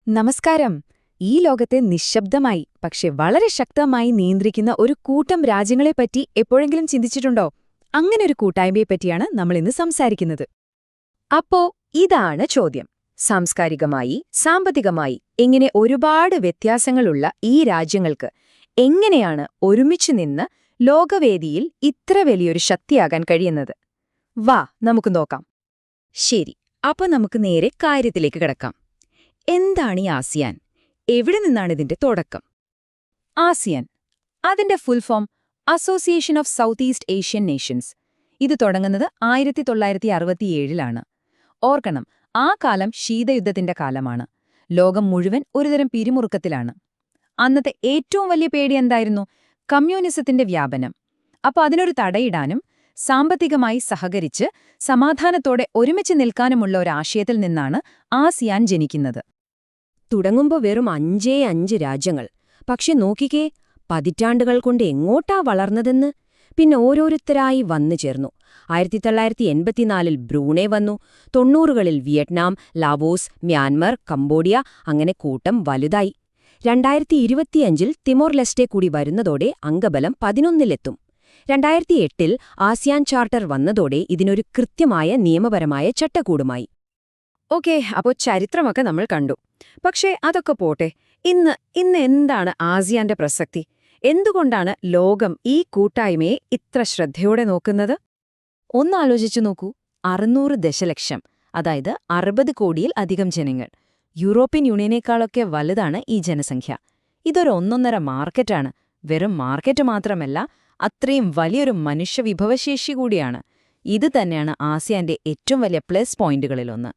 നമസ്കാരം. ഈ ലോകത്തെ നിശ്ശബ്ദമായി പക്ഷെ വളരെ ശക്തമായി നിയന്ത്രിക്കുന്ന ഒരു കൂട്ടം രാജ്യങ്ങളെപ്പറ്റി എപ്പോഴെങ്കിലും ചിന്തിച്ചിട്ടുണ്ടോ? അങ്ങനൊരു കൂട്ടായ്മയെപ്പറ്റിയാണ് നമ്മളിന്ന് സംസാരിക്കുന്നത്. അപ്പോ ഇതാണ് ചോദ്യം. സാംസ്കാരികമായി, സാമ്പത്തികമായി ഇങ്ങനെ ഒരുപാട് വ്യത്യാസങ്ങളുള്ള ഈ രാജ്യങ്ങൾക്ക് എങ്ങനെയാണ് ഒരുമിച്ച് നിന്ന് ലോകവേദിയിൽ ഇത്ര വലിയൊരു ശക്തിയാകാൻ കഴിയുന്നത്? വാ നമുക്ക് നോക്കാം. ശരി, അപ്പൊ നമുക്ക് നേരെ കാര്യത്തിലേക്ക് കിടക്കാം. എന്താണ് ഈ ആസിയാൻ? എവിടെ നിന്നാണ് ഇതിന്റെ തുടക്കം? ആസിയാൻ, അതിന്റെ full form association of south east Asian Nations. ഇത് തുടങ്ങുന്നത് 1967-ലാണ്. ഓർക്കണം, ആ കാലം ശീതയുദ്ധത്തിന്റെ കാലമാണ്. ലോകം മുഴുവൻ ഒരുതരം പിരിമുറുക്കത്തിലാണ്. അന്നത്തെ ഏറ്റവും വലിയ പേടി എന്തായിരുന്നു? കമ്മ്യൂണിസത്തിന്റെ വ്യാപനം. അപ്പൊ അതിനൊരു തടയിടാനും സാമ്പത്തികമായി സഹകരിച്ച് സമാധാനത്തോടെ ഒരുമിച്ച് നിൽക്കാനുമുള്ള ഒരാശയത്തിൽ നിന്നാണ് ആസിയാൻ ജനിക്കുന്നത്. തുടങ്ങുമ്പോ വെറും 5 രാജ്യങ്ങൾ. പക്ഷെ നോക്കിക്കേ, പതിറ്റാണ്ടുകൾ കൊണ്ട് എങ്ങോട്ടാ വളർന്നതെന്ന്. പിന്നെ ഓരോരുത്തരായി വന്നു ചേർന്നു. 1984-ൽ ബ്രൂണെ വന്നു. 90-കളിൽ വിയറ്റ്നാം, ലാവോസ്, മ്യാൻമർ, കംബോഡിയ, അങ്ങനെ കൂട്ടം വലുതായി. 2025-ൽ തിമോർ ലെസ്റ്റെ കൂടി വരുന്നതോടെ അംഗബലം 11-ലെത്തും. 2008-ൽ ആസിയാൻ ചാർട്ടർ വന്നതോടെ ഇതിനൊരു കൃത്യമായ നിയമപരമായ ചട്ടക്കൂടുമായി. ഓക്കേ, അപ്പോൾ ചരിത്രമൊക്കെ നമ്മൾ കണ്ടു. പക്ഷേ അതൊക്കെ പോട്ടെ, ഇന്ന് എന്താണ് ആസിയാന്റെ പ്രസക്തി? എന്തുകൊണ്ടാണ് ലോകം ഈ കൂട്ടായ്മയെ ഇത്ര ശ്രദ്ധയോടെ നോക്കുന്നത്? ഒന്നാലോചിച്ചു നോക്കൂ. 600 ദശലക്ഷം, അതായത് 60 കോടിയിൽ അധികം ജനങ്ങൾ. യൂറോപ്യൻ യൂണിയനേക്കാളൊക്കെ വലുതാണ് ഈ ജനസംഖ്യ. ഇതൊരു ഒന്നൊന്നര മാർക്കറ്റാണ്. വെറും മാർക്കറ്റ് മാത്രമല്ല, അത്രയും വലിയൊരു മനുഷ്യവിഭവശേഷി കൂടിയാണ്. ഇത് തന്നെയാണ് ആസിയാന്റെ ഏറ്റവും വലിയ പ്ലസ് പോയിന്റുകളിലൊന്ന്.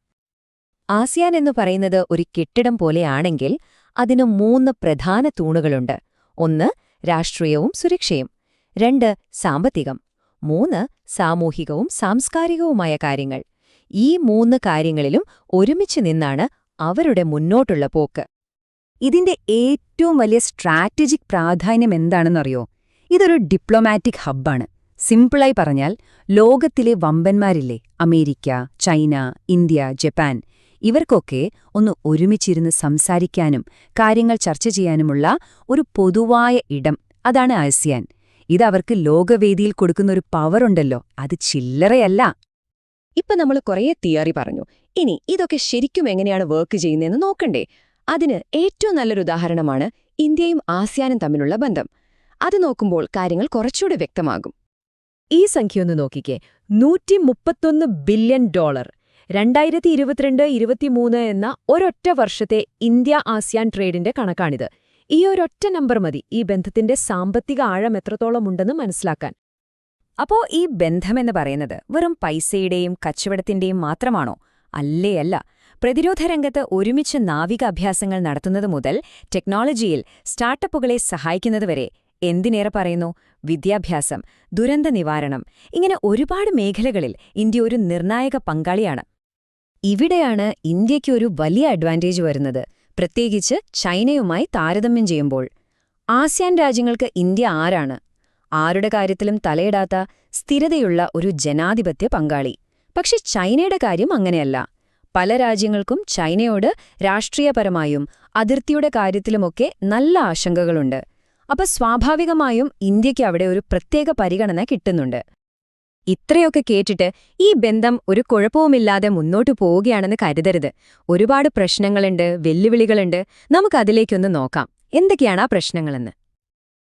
ആസിയാൻ എന്നു പറയുന്നത് ഒരു കെട്ടിടം പോലെയാണെങ്കിൽ അതിന് 3 പ്രധാന തൂണുകളുണ്ട്. 1 രാഷ്ട്രീയവും സുരക്ഷയും, 2 സാമ്പത്തികം, 3 സാമൂഹികവും സാംസ്കാരികവുമായ കാര്യങ്ങൾ. ഈ 3 കാര്യങ്ങളിലും ഒരുമിച്ച് നിന്നാണ് അവരുടെ മുന്നോട്ടുള്ള പോക്ക്. ഇതിന്റെ ഏറ്റവും വലിയ സ്ട്രാറ്റജിക് പ്രാധാന്യം എന്താണെന്നറിയോ? ഇതൊരു ഡിപ്ലോമാറ്റിക് ഹബ്ബാണ്. സിംപിളായി പറഞ്ഞാൽ, ലോകത്തിലെ വമ്പന്മാരില്ലേ, അമേരിക്ക, ചൈന, ഇന്ത്യ, ജപ്പാൻ, ഇവർക്കൊക്കെ ഒന്ന് ഒരുമിച്ചിരുന്ന് സംസാരിക്കാനും കാര്യങ്ങൾ ചർച്ച ചെയ്യാനുമുള്ള ഒരു പൊതുവായ ഇടം, അതാണ് ആസിയാൻ. ഇതവർക്ക് ലോകവേദിയിൽ കൊടുക്കുന്നൊരു പവറുണ്ടല്ലോ, അത് ചില്ലറയല്ല. ഇപ്പൊ നമ്മൾ കുറേ തിയറി പറഞ്ഞു. ഇനി ഇതൊക്കെ ശരിക്കും എങ്ങനെയാണ് വർക്ക് ചെയ്യുന്നതെന്ന് നോക്കണ്ടേ? അതിന് ഏറ്റവും നല്ലൊരു ഉദാഹരണമാണ് ഇന്ത്യയും ആസിയാനും തമ്മിലുള്ള ബന്ധം. അത് നോക്കുമ്പോൾ കാര്യങ്ങൾ കുറച്ചുകൂടെ വ്യക്തമാകും. ഈ സംഖ്യ ഒന്ന് നോക്കിക്കേ. $131 ബില്യൺ. 2022-23 എന്ന ഒരൊറ്റ വർഷത്തെ ഇന്ത്യ ആസിയാൻ ട്രേഡിന്റെ കണക്കാണിത്. ഈ ഒരൊറ്റ നമ്പർ മതി ഈ ബന്ധത്തിന്റെ സാമ്പത്തിക ആഴം എത്രത്തോളമുണ്ടെന്ന് മനസ്സിലാക്കാൻ. അപ്പോ ഈ ബന്ധമെന്ന് പറയുന്നത് വെറും പൈസയുടെയും കച്ചവടത്തിന്റെയും മാത്രമാണോ? അല്ല. പ്രതിരോധ രംഗത്ത് ഒരുമിച്ച് നാവിക അഭ്യാസങ്ങൾ നടത്തുന്നത് മുതൽ ടെക്നോളജിയിൽ സ്റ്റാർട്ടപ്പുകളെ സഹായിക്കുന്നതുവരെ, എന്തിനേറെ പറയുന്നു, വിദ്യാഭ്യാസം, ദുരന്ത നിവാരണം, ഇങ്ങനെ ഒരുപാട് മേഖലകളിൽ ഇന്ത്യ ഒരു നിർണായക പങ്കാളിയാണ്. ഇവിടെയാണ് ഇന്ത്യയ്ക്ക് ഒരു വലിയ അഡ്വാൻറ്റേജ് വരുന്നത്, പ്രത്യേകിച്ച് ചൈനയുമായി താരതമ്യം ചെയ്യുമ്പോൾ. ആസിയാൻ രാജ്യങ്ങൾക്ക് ഇന്ത്യ ആരാണ്? ആരുടെ കാര്യത്തിലും തലയിടാത്ത സ്ഥിരതയുള്ള ഒരു ജനാധിപത്യ പങ്കാളി. പക്ഷെ ചൈനയുടെ കാര്യം അങ്ങനെയല്ല. പല രാജ്യങ്ങൾക്കും ചൈനയോട് രാഷ്ട്രീയപരമായും അതിർത്തിയുടെ കാര്യത്തിലുമൊക്കെ നല്ല ആശങ്കകളുണ്ട്. അപ്പൊ സ്വാഭാവികമായും ഇന്ത്യയ്ക്ക് അവിടെ ഒരു പ്രത്യേക പരിഗണന കിട്ടുന്നുണ്ട്. ഇത്രയൊക്കെ കേട്ടിട്ട് ഈ ബന്ധം ഒരു കുഴപ്പവുമില്ലാതെ മുന്നോട്ടു പോവുകയാണെന്ന് കരുതരുത്. ഒരുപാട് പ്രശ്നങ്ങളുണ്ട്, വെല്ലുവിളികളുണ്ട്. നമുക്കതിലേക്കൊന്ന് നോക്കാം. എന്തൊക്കെയാണ് ആ പ്രശ്നങ്ങളെന്ന്?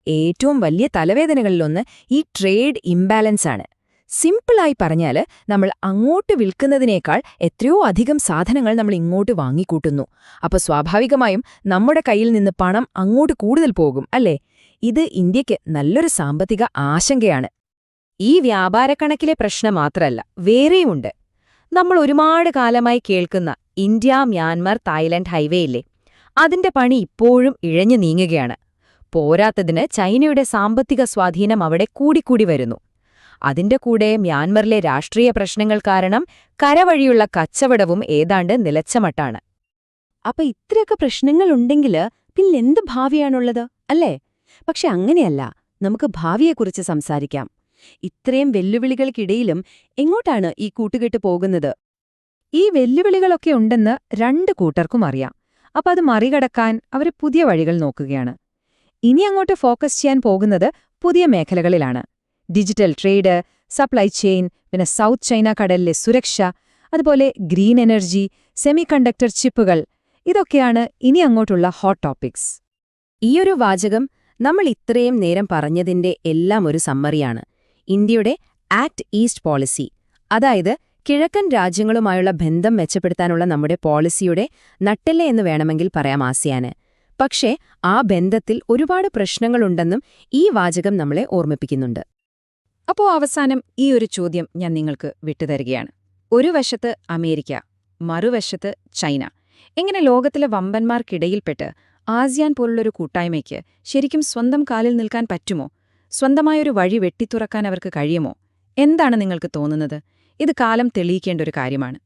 ഏറ്റവും വലിയ തലവേദനകളിലൊന്ന് ഈ ട്രേഡ് ഇംബാലൻസ് ആണ്. സിംപിളായി പറഞ്ഞാൽ, നമ്മൾ അങ്ങോട്ട് വിൽക്കുന്നതിനേക്കാൾ എത്രയോ അധികം സാധനങ്ങൾ നമ്മൾ ഇങ്ങോട്ട് വാങ്ങിക്കൂട്ടുന്നു. അപ്പോൾ സ്വാഭാവികമായും നമ്മുടെ കയ്യിൽ നിന്ന് പണം അങ്ങോട്ട് കൂടുതൽ പോകും, അല്ലേ? ഇത് ഇന്ത്യയ്ക്ക് നല്ലൊരു സാമ്പത്തിക ആശങ്കയാണ്. ഈ വ്യാപാരക്കണക്കിലെ പ്രശ്നം മാത്രമല്ല, വേറെയുമുണ്ട്. നമ്മൾ ഒരുപാട് കാലമായി കേൾക്കുന്ന ഇന്ത്യ-മ്യാൻമർ തായ്ലൻഡ് ഹൈവേ ഇല്ലേ, അതിന്റെ പണി ഇപ്പോഴും ഇഴഞ്ഞു നീങ്ങുകയാണ്. പോരാത്തതിന് ചൈനയുടെ സാമ്പത്തിക സ്വാധീനം അവിടെ കൂടിക്കൂടി വരുന്നു. അതിന്റെ കൂടെ മ്യാൻമറിലെ രാഷ്ട്രീയ പ്രശ്നങ്ങൾ കാരണം കരവഴിയുള്ള കച്ചവടവും ഏതാണ്ട് നിലച്ചമട്ടാണ്. അപ്പൊ ഇത്രയൊക്കെ പ്രശ്നങ്ങളുണ്ടെങ്കിൽ പിന്നെന്ത് ഭാവിയാണുള്ളത്, അല്ലേ? പക്ഷെ അങ്ങനെയല്ല. നമുക്ക് ഭാവിയെക്കുറിച്ച് സംസാരിക്കാം. ഇത്രയും വെല്ലുവിളികൾക്കിടയിലും എങ്ങോട്ടാണ് ഈ കൂട്ടുകെട്ട് പോകുന്നത്? ഈ വെല്ലുവിളികളൊക്കെ ഉണ്ടെന്ന് 2 കൂട്ടർക്കും അറിയാം. അപ്പോൾ അത് മറികടക്കാൻ അവർ പുതിയ വഴികൾ നോക്കുകയാണ്. ഇനി അങ്ങോട്ട് ഫോക്കസ് ചെയ്യാൻ പോകുന്നത് പുതിയ മേഖലകളിലാണ്. ഡിജിറ്റൽ ട്രേഡ്, സപ്ലൈ ചെയിൻ, പിന്നെ സൗത്ത് ചൈന കടലിലെ സുരക്ഷ, അതുപോലെ ഗ്രീൻ എനർജി, സെമി കണ്ടക്ടർ ചിപ്പുകൾ, ഇതൊക്കെയാണ് ഇനി അങ്ങോട്ടുള്ള ഹോട്ട് ടോപ്പിക്സ്. ഈയൊരു വാചകം നമ്മൾ ഇത്രയും നേരം പറഞ്ഞതിന്റെ എല്ലാം ഒരു സമ്മറിയാണ്. ഇന്ത്യയുടെ ആക്ട് ഈസ്റ്റ് പോളിസി, അതായത് കിഴക്കൻ രാജ്യങ്ങളുമായുള്ള ബന്ധം മെച്ചപ്പെടുത്താനുള്ള നമ്മുടെ പോളിസിയുടെ നട്ടെല്ല എന്ന് വേണമെങ്കിൽ പറയാം ആസിയാന്. പക്ഷേ ആ ബന്ധത്തിൽ ഒരുപാട് പ്രശ്നങ്ങളുണ്ടെന്നും ഈ വാചകം നമ്മളെ ഓർമ്മിപ്പിക്കുന്നുണ്ട്. അപ്പോൾ അവസാനം ഈ ഒരു ചോദ്യം ഞാൻ നിങ്ങൾക്ക് വിട്ടുതരികയാണ്. ഒരു വശത്ത് അമേരിക്ക, മറുവശത്ത് ചൈന. എങ്ങനെ ലോകത്തിലെ വമ്പന്മാർക്കിടയിൽപ്പെട്ട് ആസിയാൻ പോലുള്ളൊരു കൂട്ടായ്മയ്ക്ക് ശരിക്കും സ്വന്തം കാലിൽ നിൽക്കാൻ പറ്റുമോ? സ്വന്തമായൊരു വഴി വെട്ടിത്തുറക്കാൻ അവർക്ക് കഴിയുമോ? എന്താണ് നിങ്ങൾക്ക് തോന്നുന്നത്? ഇത് കാലം തെളിയിക്കേണ്ട ഒരു കാര്യമാണ്.